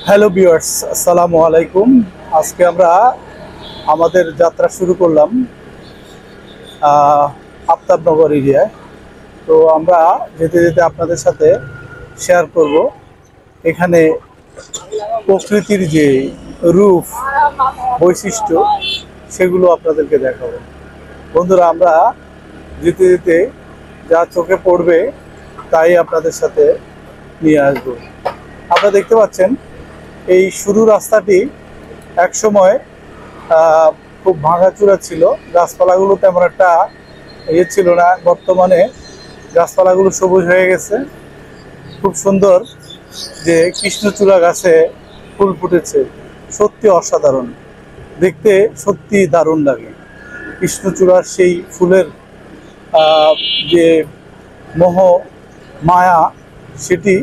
Hello viewers, আসসালামু আলাইকুম। আজকে আমরা আমাদের যাত্রা শুরু করলাম আফতাবনগর এরিয়ায়। তো আমরা যেতে যেতে আপনাদের সাথে শেয়ার করব এখানে প্রকৃতির যে রূপ বৈশিষ্ট্য সেগুলো আপনাদেরকে দেখাবো। বন্ধুরা, আমরা যেতে যেতে যা চোখে পড়বে তাই আপনাদের সাথে নিয়ে আসব। আপনারা দেখতে পাচ্ছেন এই শুরু রাস্তাটি একসময় খুব ভাঙাচুরা ছিল, গাছপালাগুলো তেমন একটা ছিল না। বর্তমানে গাছপালাগুলো সবুজ হয়ে গেছে, খুব সুন্দর যে কৃষ্ণচূড়া গাছে ফুল ফুটেছে, সত্যি অসাধারণ দেখতে, সত্যি দারুণ লাগে। কৃষ্ণচূড়ার সেই ফুলের যে মোহ মায়া, সেটি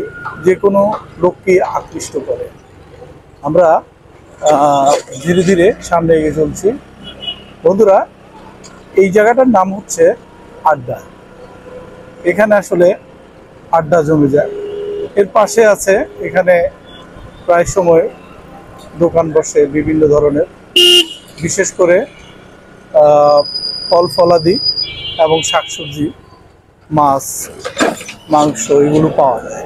যে কোনো লোককে আকৃষ্ট করে। আমরা ধীরে ধীরে সামনে এগিয়ে চলছি। বন্ধুরা, এই জায়গাটার নাম হচ্ছে আড্ডা। এখানে আসলে আড্ডা জমে যায়। এর পাশে আছে, এখানে প্রায় সময় দোকান বসে বিভিন্ন ধরনের, বিশেষ করে ফল ফলাদি এবং শাকসবজি, মাছ, মাংস এগুলো পাওয়া যায়।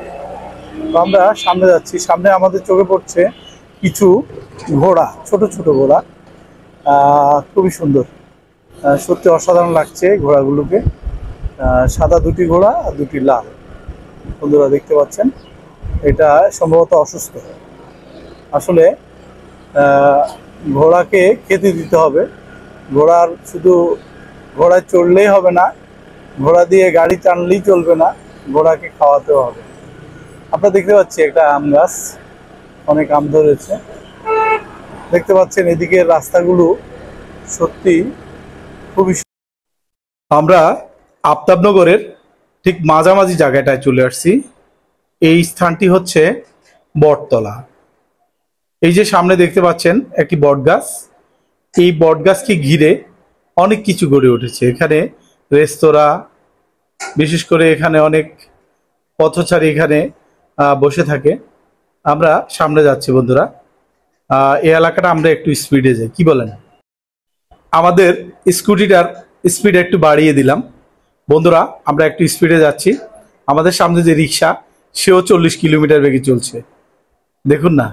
তো আমরা সামনে যাচ্ছি। সামনে আমাদের চোখে পড়ছে কিছু ঘোড়া, ছোট ছোট ঘোড়া, খুবই সুন্দর, সত্যি অসাধারণ লাগছে ঘোড়াগুলোকে। সাদা দুটি ঘোড়া আর দুটি লাল। বন্ধুরা দেখতে পাচ্ছেন, এটা সম্ভবত অসুস্থ। আসলে ঘোড়াকে খেতে দিতে হবে। ঘোড়ায় চড়লেই হবে না, ঘোড়া দিয়ে গাড়ি টানলেই চলবে না, ঘোড়াকে খাওয়াতেও হবে। আপনারা দেখতে পাচ্ছি একটা আম গাছ, অনেক আম ধরেছে। দেখতে পাচ্ছেন এদিকে রাস্তাগুলো সত্যি খুবই। আমরা আফতাবনগরের ঠিক মাঝামাঝি জায়গাটায় চলে আসছি। এই স্থানটি হচ্ছে বটতলা। এই যে সামনে দেখতে পাচ্ছেন একটি বট গাছ, এই বট গাছকে ঘিরে অনেক কিছু গড়ে উঠেছে। এখানে রেস্তোরাঁ, বিশেষ করে এখানে অনেক পথচারী এখানে বসে থাকে। আমরা সামনে যাচ্ছি বন্ধুরা। এই এলাকাটা আমরা একটু স্পিডে যাই, কি বলেন? আমাদের স্কুটিটার স্পিড একটু বাড়িয়ে দিলাম। বন্ধুরা, আমরা একটু স্পিডে যাচ্ছি। আমাদের সামনে যে রিক্সা, সেও 40 কিলোমিটার বেগে চলছে। দেখুন না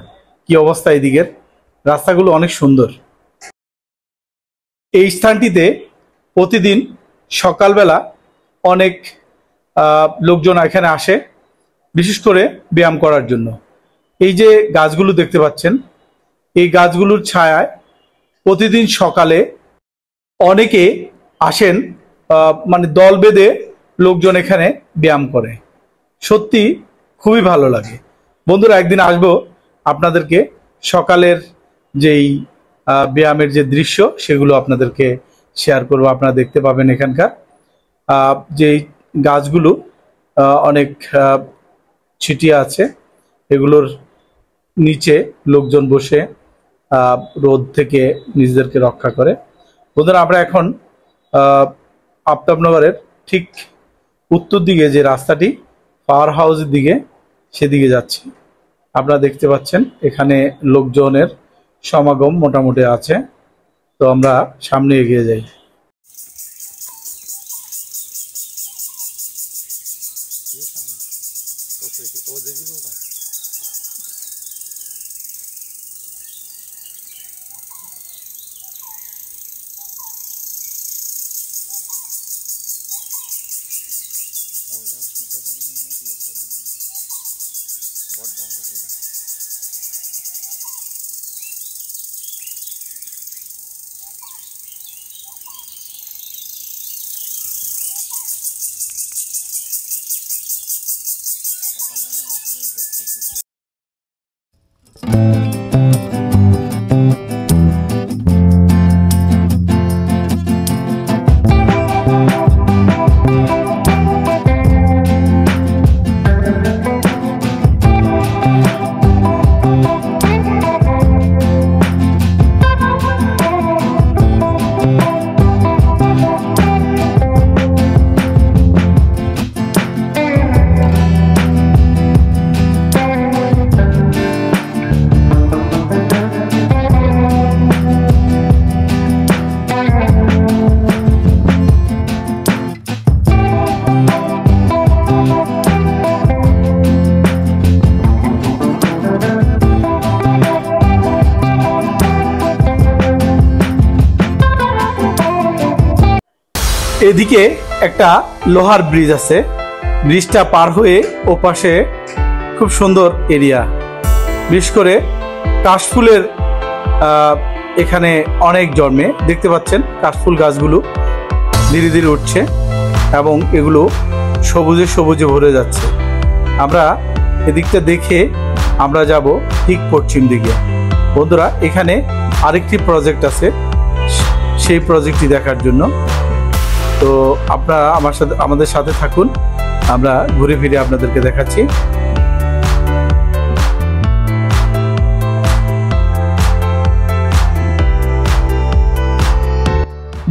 কি অবস্থা। এদিকের রাস্তাগুলো অনেক সুন্দর। এই স্থানটিতে প্রতিদিন সকালবেলা অনেক লোকজন এখানে আসে, বিশেষ করে ব্যায়াম করার জন্য। এই যে গাছগুলো দেখতে পাচ্ছেন, এই গাছগুলোর ছায়ায় প্রতিদিন সকালে অনেকে আসেন, মানে দল বেঁধে লোকজন এখানে ব্যায়াম করে। সত্যি খুবই ভালো লাগে। বন্ধুরা, একদিন আসবো, আপনাদেরকে সকালের যেই ব্যায়ামের যে দৃশ্য সেগুলো আপনাদেরকে শেয়ার করবো। আপনারা দেখতে পাবেন এখানকার যেই গাছগুলো অনেক ছিটিয়ে আছে, এগুলোর নিচে লোকজন বসে রোদ থেকে নিজেদেরকে রক্ষা করে। বন্ধুরা, আমরা এখন আফতাবনগরের ঠিক উত্তর দিকে যে রাস্তাটি পাওয়ার হাউসের দিকে, সেদিকে যাচ্ছি। আপনারা দেখতে পাচ্ছেন এখানে লোকজনের সমাগম মোটামুটি আছে। তো আমরা সামনে এগিয়ে যাই। এদিকে একটা লোহার ব্রিজ আছে, ব্রিজটা পার হয়ে ওপাশে খুব সুন্দর এরিয়া, বিশেষ করে কাশফুলের এখানে অনেক জন্মে। দেখতে পাচ্ছেন কাশফুল গাছগুলো ধীরে ধীরে উঠছে এবং এগুলো সবুজে সবুজে ভরে যাচ্ছে। আমরা এদিকটা দেখে আমরা যাব ঠিক পশ্চিম দিকে। বন্ধুরা, এখানে আরেকটি প্রজেক্ট আছে, সেই প্রজেক্টটি দেখার জন্য। তো আপনারা আমাদের সাথে থাকুন, আমরা ঘুরে ফিরে আপনাদেরকে দেখাচ্ছি।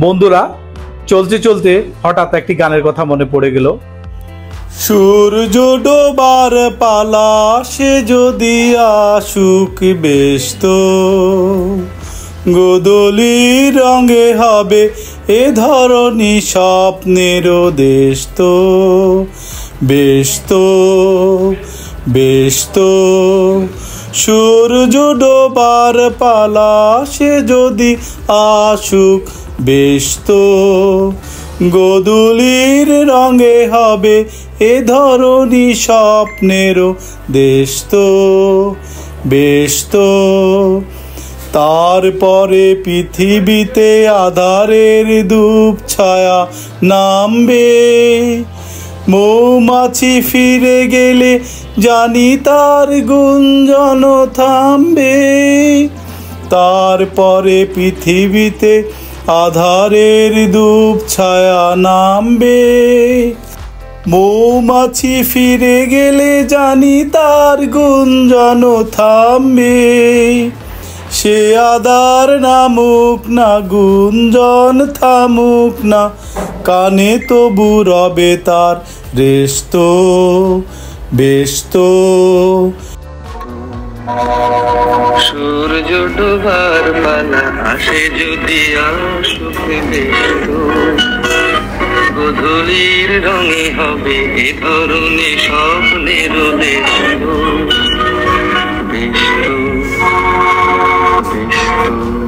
বন্ধুরা, চলতে চলতে হঠাৎ একটি গানের কথা মনে পড়ে গেল। সূর্য ডোবার পালা, সে যদি আসুক ব্যস্ত, গোধূলি রঙে হবে এ ধরনী স্বপ্নের দেশ তো, ব্যস্ত ব্যস্ত। সূর্য ডোবার পালা, সে যদি আসুক ব্যস্ত, গোধূলির রঙে হবে এ ধরনী স্বপ্নের দেশ তো, ব্যস্ত। তারপরে পৃথিবীতে আধারের ধূপ ছায়া নামবে, মৌমাছি ফিরে গেলে জানি তার গুঞ্জন থামবে। তারপরে পৃথিবীতে আধারের ধূপ ছায়া নামবে, মৌমাছি ফিরে গেলে জানি তার গুঞ্জন থামবে। সে আধার নামুক না, গুঞ্জন থামুক না, কানে তবু রবে তার রেস্ত, ব্যস্ত। সূর্য ডোবার পালা, আসে যদি আসুক ব্যস্ত, গোধূলির রঙে হবে এ ধরনী স্বপ্নের দেশ তো, ব্যস্ত ব্যস্ত।